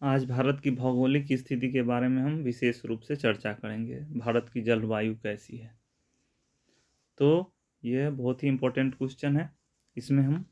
आज भारत की भौगोलिक स्थिति के बारे में हम विशेष रूप से चर्चा करेंगे। भारत की जलवायु कैसी है। तो यह बहुत ही इम्पोर्टेंट क्वेश्चन है। इसमें हम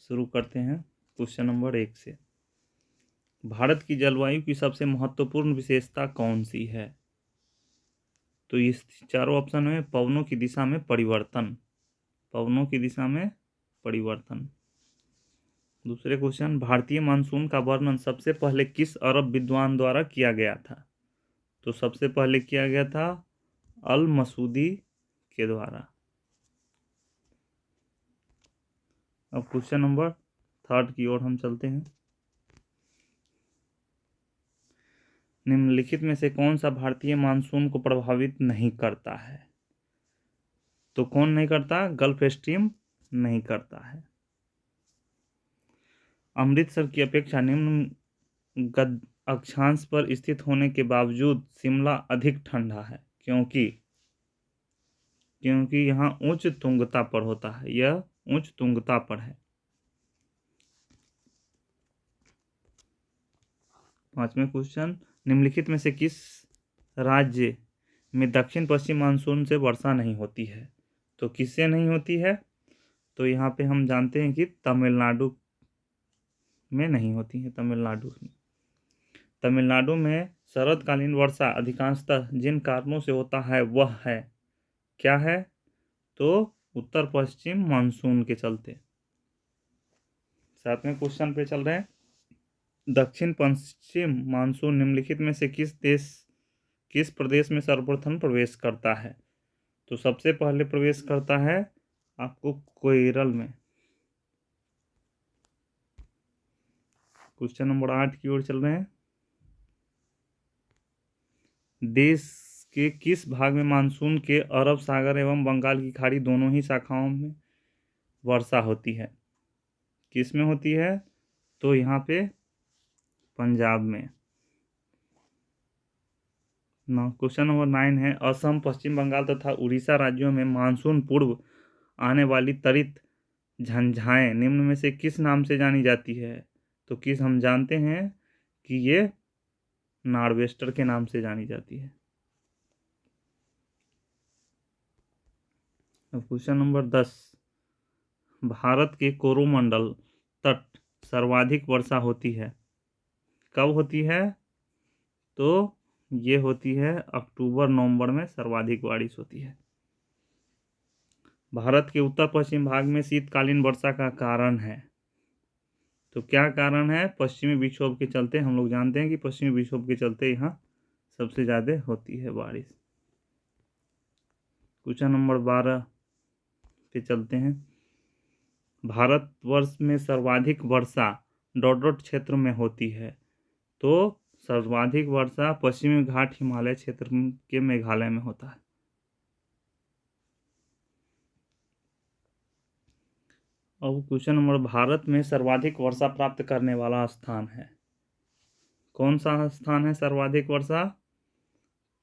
शुरू करते हैं क्वेश्चन नंबर 1 से। भारत की जलवायु की सबसे महत्वपूर्ण विशेषता कौन सी है? तो इस चारों ऑप्शन में पवनों की दिशा में परिवर्तन, पवनों की दिशा में परिवर्तन। दूसरे क्वेश्चन, भारतीय मानसून का वर्णन सबसे पहले किस अरब विद्वान द्वारा किया गया था? तो सबसे पहले किया गया था अल मसूदी के द्वारा। अब क्वेश्चन नंबर 3 की ओर हम चलते हैं। निम्नलिखित में से कौन सा भारतीय मानसून को प्रभावित नहीं करता है? तो कौन नहीं करता? गल्फ स्ट्रीम नहीं करता है। अमृतसर की अपेक्षा निम्न अक्षांश पर स्थित होने के बावजूद शिमला अधिक ठंडा है, क्योंकि यहाँ उच्च तुंगता पर होता है, यह उच्च तुंगता पर है। 5वां क्वेश्चन, निम्नलिखित में से किस राज्य में दक्षिण पश्चिम मानसून से वर्षा नहीं होती है? तो किससे नहीं होती है? तो यहाँ पे हम जानते हैं कि तमिलनाडु में नहीं होती है। तमिलनाडु में शरदकालीन वर्षा अधिकांशतः जिन कारणों से होता है वह है, क्या है? तो उत्तर पश्चिम मानसून के चलते। 7वें क्वेश्चन पे चल रहे हैं। दक्षिण पश्चिम मानसून निम्नलिखित में से किस प्रदेश में सर्वप्रथम प्रवेश करता है? तो सबसे पहले प्रवेश करता है आपको केरल में। क्वेश्चन नंबर 8 की ओर चल रहे हैं। देश के किस भाग में मानसून के अरब सागर एवं बंगाल की खाड़ी दोनों ही शाखाओं में वर्षा होती है? किस में होती है? तो यहाँ पे पंजाब में। क्वेश्चन नंबर 9 है, असम, पश्चिम बंगाल तथा उड़ीसा राज्यों में मानसून पूर्व आने वाली त्वरित झंझाएं निम्न में से किस नाम से जानी जाती है? तो किस हम जानते हैं कि ये नॉर्वेस्टर के नाम से जानी जाती है। अब क्वेश्चन नंबर 10, भारत के कोरोमंडल तट सर्वाधिक वर्षा होती है, कब होती है? तो ये होती है अक्टूबर नवंबर में सर्वाधिक बारिश होती है। भारत के उत्तर पश्चिम भाग में शीतकालीन वर्षा का कारण है, तो क्या कारण है? पश्चिमी विक्षोभ के चलते। हम लोग जानते हैं कि पश्चिमी विक्षोभ के चलते यहाँ सबसे ज़्यादा होती है बारिश। क्वेश्चन नंबर 12 पे चलते हैं। भारतवर्ष में सर्वाधिक वर्षा डॉट डॉट क्षेत्र में होती है, तो सर्वाधिक वर्षा पश्चिमी घाट हिमालय क्षेत्र के मेघालय में होता है। अब क्वेश्चन नंबर, भारत में सर्वाधिक वर्षा प्राप्त करने वाला स्थान है, कौन सा स्थान है सर्वाधिक वर्षा?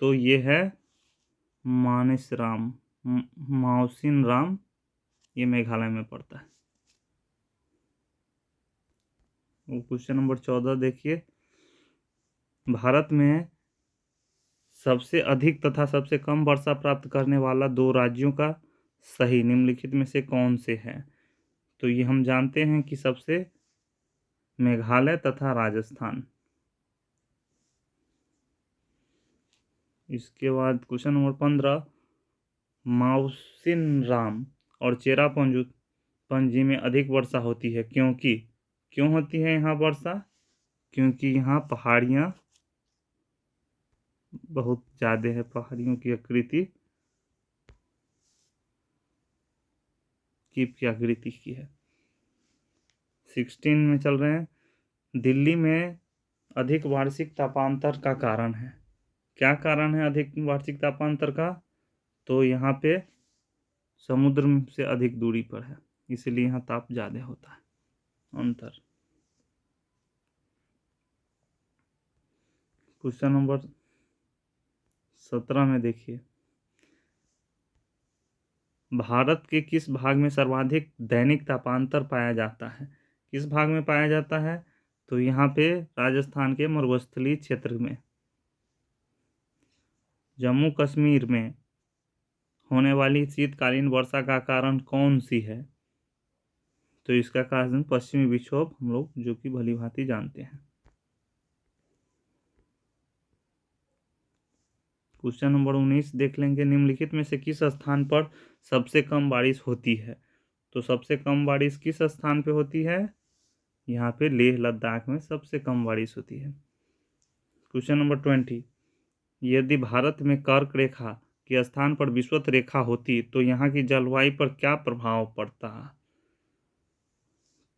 तो ये है माउसिन राम, ये मेघालय में पड़ता है। क्वेश्चन नंबर 14 देखिए, भारत में सबसे अधिक तथा सबसे कम वर्षा प्राप्त करने वाला दो राज्यों का सही निम्नलिखित में से कौन से हैं? तो ये हम जानते हैं कि सबसे मेघालय तथा राजस्थान। इसके बाद क्वेश्चन नंबर 15, माउसिन राम और चेरापूंजी में अधिक वर्षा होती है, क्यों होती है यहाँ वर्षा? क्योंकि यहाँ पहाड़ियाँ बहुत ज़्यादा है, पहाड़ियों की आकृति की है। 16 में चल रहे हैं। दिल्ली में अधिक वार्षिक तापांतर का कारण है, क्या कारण है अधिक वार्षिक तापांतर का? तो यहाँ पे समुद्र से अधिक दूरी पर है, इसलिए यहाँ ताप ज़्यादा होता है, अंतर। क्वेश्चन नंबर 17 में देखिए, भारत के किस भाग में सर्वाधिक दैनिक तापांतर पाया जाता है? किस भाग में पाया जाता है? तो यहाँ पे राजस्थान के मरुस्थलीय क्षेत्र में, जम्मू कश्मीर में होने वाली शीतकालीन वर्षा का कारण कौन सी है? तो इसका कारण पश्चिमी विक्षोभ, हम लोग जो कि भली भांति जानते हैं। क्वेश्चन नंबर 19 देख लेंगे। निम्नलिखित में से किस स्थान पर सबसे कम बारिश होती है? तो सबसे कम बारिश किस स्थान पे होती है? यहाँ पे लेह लद्दाख में सबसे कम बारिश होती है। क्वेश्चन नंबर 20, यदि भारत में कर्क रेखा के स्थान पर विषुवत रेखा होती तो यहाँ की जलवायु पर क्या प्रभाव पड़ता?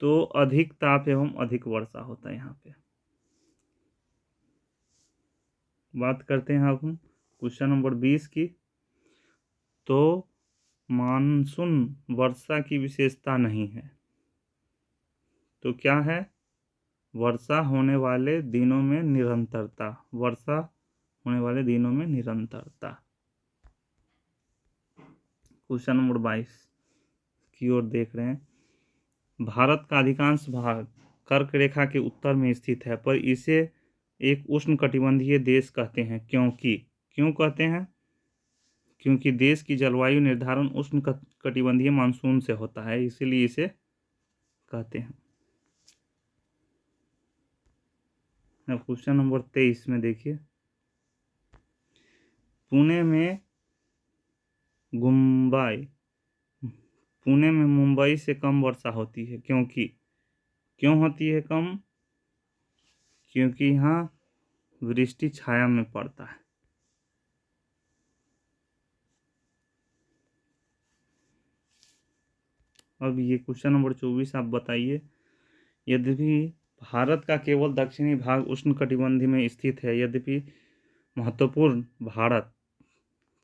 तो अधिक ताप एवं अधिक वर्षा होता है यहाँ पे। बात करते हैं अब हम क्वेश्चन नंबर 20 की। तो मानसून वर्षा की विशेषता नहीं है, तो क्या है? वर्षा होने वाले दिनों में निरंतरता, वर्षा होने वाले दिनों में निरंतरता। क्वेश्चन नंबर 22 की ओर देख रहे हैं। भारत का अधिकांश भाग कर्क रेखा के उत्तर में स्थित है, पर इसे एक उष्णकटिबंधीय देश कहते हैं, क्योंकि क्यों कहते हैं? क्योंकि देश की जलवायु निर्धारण उष्णकटिबंधीय मानसून से होता है, इसीलिए इसे कहते हैं। अब क्वेश्चन नंबर 23 में देखिए। पुणे में मुंबई से कम वर्षा होती है, क्योंकि क्यों होती है कम? क्योंकि यहाँ वृष्टि छाया में पड़ता है। अब ये क्वेश्चन नंबर 24 आप बताइए। यद्यपि भारत का केवल दक्षिणी भाग उष्णकटिबंधीय में स्थित है, यद्यपि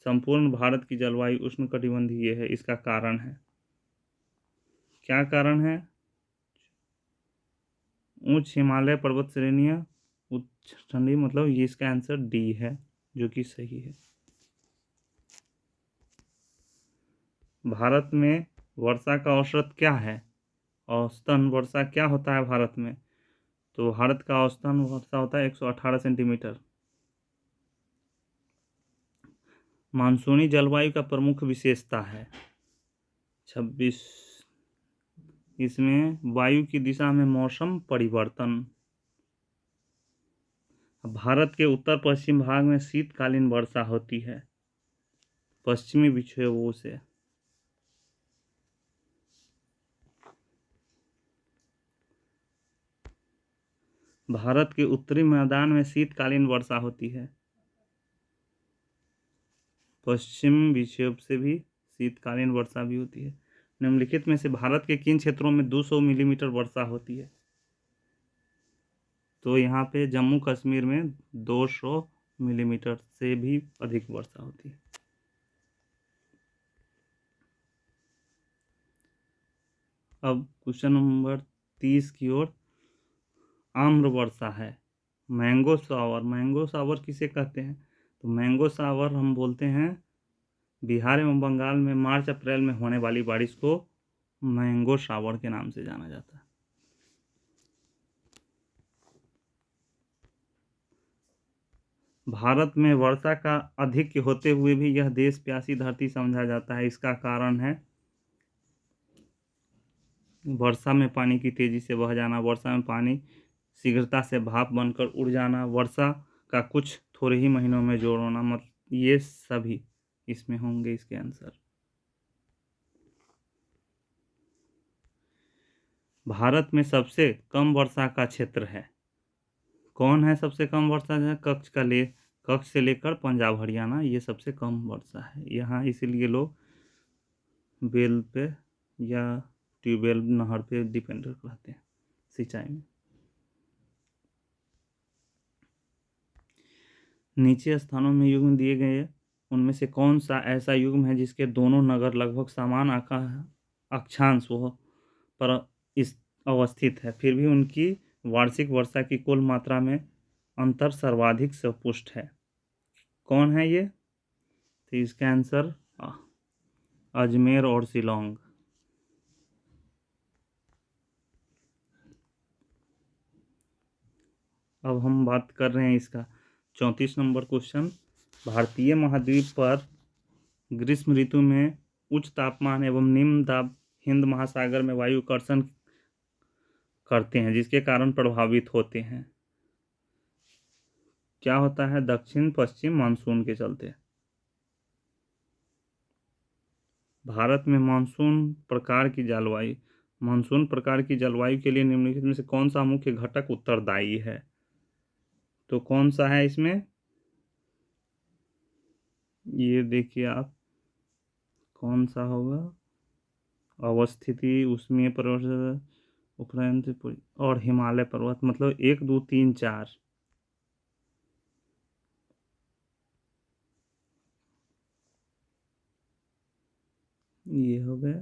संपूर्ण भारत की जलवायु उष्णकटिबंधीय है। इसका कारण है, क्या कारण है? उच्च हिमालय पर्वत श्रेणियां, उच्च ठंडी, मतलब ये इसका आंसर डी है, जो कि सही है। भारत में वर्षा का औसत क्या है? औसतन वर्षा क्या होता है भारत में? तो भारत का औसतन वर्षा होता है 118 सेंटीमीटर। मानसूनी जलवायु का प्रमुख विशेषता है 26, इसमें वायु की दिशा में मौसम परिवर्तन। भारत के उत्तर पश्चिम भाग में शीतकालीन वर्षा होती है पश्चिमी विक्षोभों से। भारत के उत्तरी मैदान में शीतकालीन वर्षा होती है, पश्चिम विक्षोभ से भी शीतकालीन वर्षा भी होती है। निम्नलिखित में से भारत के किन क्षेत्रों में 200 मिलीमीटर वर्षा होती है? तो यहाँ पे जम्मू कश्मीर में 200 मिलीमीटर से भी अधिक वर्षा होती है। अब क्वेश्चन नंबर 30 की ओर। आम्र वर्षा है, मैंगो सावर किसे कहते हैं? तो मैंगो सावर हम बोलते हैं बिहार एवं बंगाल में मार्च अप्रैल में होने वाली बारिश को मैंगो सावर के नाम से जाना जाता है। भारत में वर्षा का अधिक होते हुए भी यह देश प्यासी धरती समझा जाता है। इसका कारण है वर्षा में पानी की तेजी से बह जाना, वर्षा में पानी शीघ्रता से भाप बनकर उड़ जाना, वर्षा का कुछ थोड़े ही महीनों में जोर होना, मतलब ये सभी इसमें होंगे इसके आंसर। भारत में सबसे कम वर्षा का क्षेत्र है, कौन है सबसे कम वर्षा है? कच्छ से लेकर पंजाब हरियाणा, ये सबसे कम वर्षा है यहाँ, इसीलिए लोग बेल पे या ट्यूबवेल नहर पे डिपेंड रहते हैं सिंचाई में। नीचे स्थानों में युग्म दिए गए हैं, उनमें से कौन सा ऐसा युग्म है जिसके दोनों नगर लगभग समान अक्षांश पर अवस्थित है, फिर भी उनकी वार्षिक वर्षा की कुल मात्रा में अंतर सर्वाधिक स्पष्ट है? कौन है ये? तो इसका आंसर अजमेर और शिलोंग। अब हम बात कर रहे हैं इसका 34 नंबर क्वेश्चन। भारतीय महाद्वीप पर ग्रीष्म ऋतु में उच्च तापमान एवं निम्न दाब हिंद महासागर में वायु कर्षण करते हैं, जिसके कारण प्रभावित होते हैं। क्या होता है? दक्षिण पश्चिम मानसून के चलते। भारत में मानसून प्रकार की जलवायु के लिए निम्नलिखित में से कौन सा मुख्य घटक उत्तरदायी है? तो कौन सा है इसमें? ये देखिए आप, कौन सा होगा? अवस्थिति, उष्मीय पर्वत, उपरांत और हिमालय पर्वत, मतलब 1 2 3 4। ये हो गया।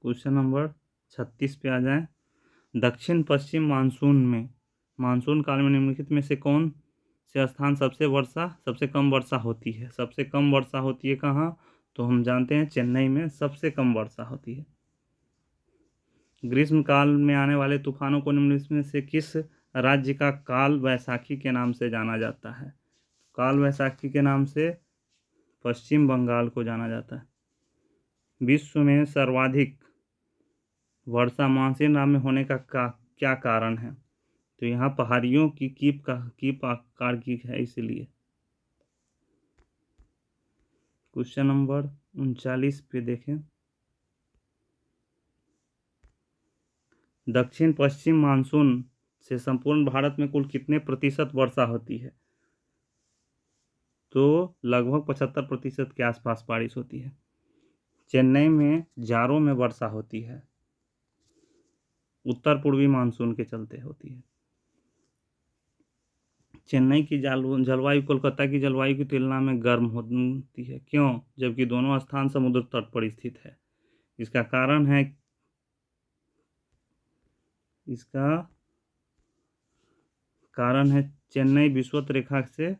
क्वेश्चन नंबर 36 पे आ जाए। दक्षिण पश्चिम मानसून काल में निम्नलिखित में से कौन से स्थान सबसे कम वर्षा होती है? सबसे कम वर्षा होती है कहाँ? तो हम जानते हैं चेन्नई में सबसे कम वर्षा होती है। ग्रीष्म काल में आने वाले तूफानों को निम्नलिखित में से किस राज्य का काल वैशाखी के नाम से जाना जाता है? काल वैशाखी के नाम से पश्चिम बंगाल को जाना जाता है। विश्व में सर्वाधिक वर्षा मानसून में होने का क्या कारण है? तो यहाँ पहाड़ियों की कीप आकार की है, इसलिए। क्वेश्चन नंबर 39 पे देखें। दक्षिण पश्चिम मानसून से संपूर्ण भारत में कुल कितने प्रतिशत वर्षा होती है? तो लगभग 75% के आसपास बारिश होती है। चेन्नई में जाड़ों में वर्षा होती है, उत्तर पूर्वी मानसून के चलते होती है। चेन्नई की जलवायु कोलकाता की जलवायु की तुलना में गर्म होती है। क्यों? जबकि दोनों स्थान समुद्र तट पर स्थित है। इसका कारण है चेन्नई विषुवत रेखा से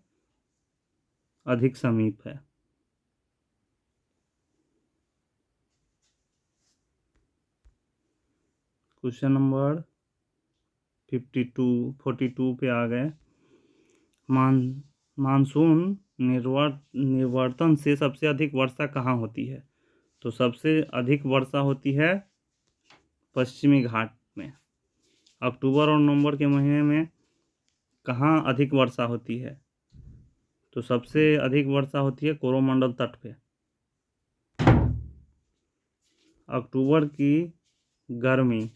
अधिक समीप है। क्वेश्चन नंबर 42 पे आ गए। मानसून निवर्तन से सबसे अधिक वर्षा कहाँ होती है? तो सबसे अधिक वर्षा होती है पश्चिमी घाट में। अक्टूबर और नवंबर के महीने में कहाँ अधिक वर्षा होती है? तो सबसे अधिक वर्षा होती है कोरोमंडल तट पे। अक्टूबर की गर्मी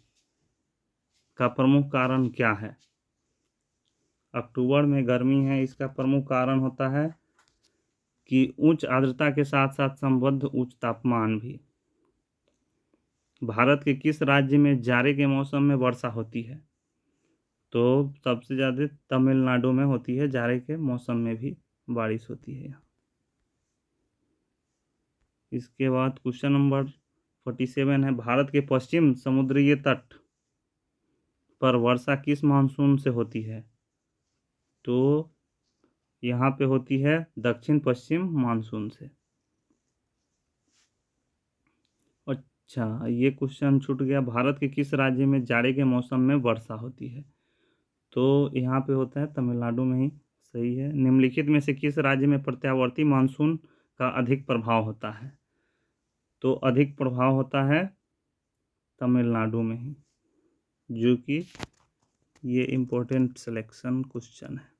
का प्रमुख कारण क्या है? अक्टूबर में गर्मी है, इसका प्रमुख कारण होता है कि उच्च आर्द्रता के साथ साथ संबद्ध उच्च तापमान भी। भारत के किस राज्य में जाड़े के मौसम में वर्षा होती है? तो सबसे ज़्यादा तमिलनाडु में होती है, जाड़े के मौसम में भी बारिश होती है। इसके बाद क्वेश्चन नंबर 47 है। भारत के पश्चिम समुद्रीय तट पर वर्षा किस मानसून से होती है? तो यहाँ पे होती है दक्षिण पश्चिम मानसून से। अच्छा, ये क्वेश्चन छूट गया। भारत के किस राज्य में जाड़े के मौसम में वर्षा होती है? तो यहाँ पे होता है तमिलनाडु में ही। सही है। निम्नलिखित में से किस राज्य में प्रत्यावर्ती मानसून का अधिक प्रभाव होता है? तो अधिक प्रभाव होता है तमिलनाडु में ही, जो कि ये इम्पोर्टेंट सिलेक्शन क्वेश्चन है।